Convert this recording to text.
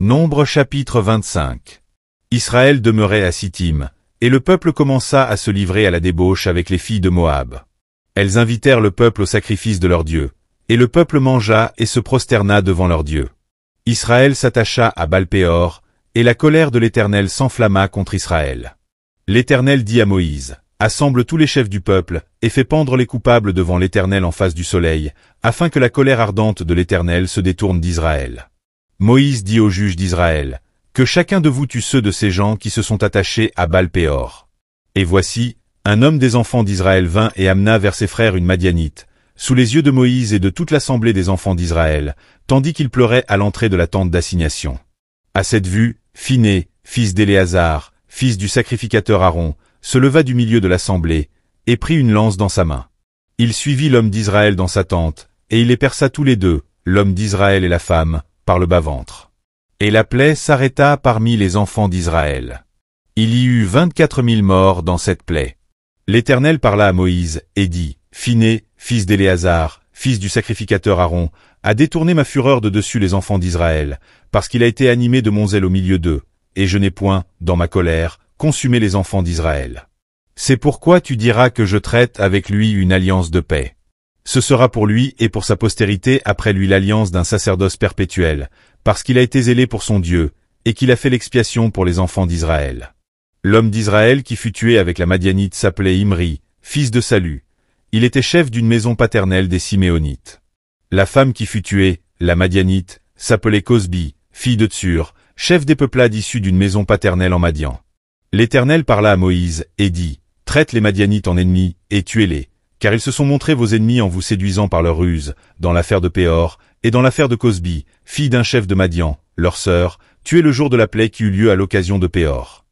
Nombre chapitre 25. Israël demeurait à Sittim, et le peuple commença à se livrer à la débauche avec les filles de Moab. Elles invitèrent le peuple au sacrifice de leur Dieu, et le peuple mangea et se prosterna devant leur Dieu. Israël s'attacha à Baal-Péor, et la colère de l'Éternel s'enflamma contre Israël. L'Éternel dit à Moïse, « Assemble tous les chefs du peuple, et fais pendre les coupables devant l'Éternel en face du soleil, afin que la colère ardente de l'Éternel se détourne d'Israël. » Moïse dit aux juges d'Israël, « Que chacun de vous tue ceux de ces gens qui se sont attachés à Baal-Péor. » Et voici, un homme des enfants d'Israël vint et amena vers ses frères une Madianite, sous les yeux de Moïse et de toute l'assemblée des enfants d'Israël, tandis qu'il pleurait à l'entrée de la tente d'assignation. À cette vue, Phiné, fils d'Éléazar, fils du sacrificateur Aaron, se leva du milieu de l'assemblée, et prit une lance dans sa main. Il suivit l'homme d'Israël dans sa tente, et il les perça tous les deux, l'homme d'Israël et la femme, par le bas-ventre. Et la plaie s'arrêta parmi les enfants d'Israël. Il y eut 24 000 morts dans cette plaie. L'Éternel parla à Moïse, et dit, « Phiné, fils d'Éléazar, fils du sacrificateur Aaron, a détourné ma fureur de dessus les enfants d'Israël, parce qu'il a été animé de mon zèle au milieu d'eux, et je n'ai point, dans ma colère, consumé les enfants d'Israël. C'est pourquoi tu diras que je traite avec lui une alliance de paix. Ce sera pour lui et pour sa postérité après lui l'alliance d'un sacerdoce perpétuel, parce qu'il a été zélé pour son Dieu, et qu'il a fait l'expiation pour les enfants d'Israël. L'homme d'Israël qui fut tué avec la Madianite s'appelait Imri, fils de Salu. Il était chef d'une maison paternelle des Siméonites. La femme qui fut tuée, la Madianite, s'appelait Cosbi, fille de Tsur, chef des peuplades issus d'une maison paternelle en Madian. L'Éternel parla à Moïse, et dit, « Traite les Madianites en ennemis, et tuez-les, car ils se sont montrés vos ennemis en vous séduisant par leur ruse, dans l'affaire de Péor, et dans l'affaire de Cosbi, fille d'un chef de Madian, leur sœur, tuée le jour de la plaie qui eut lieu à l'occasion de Péor.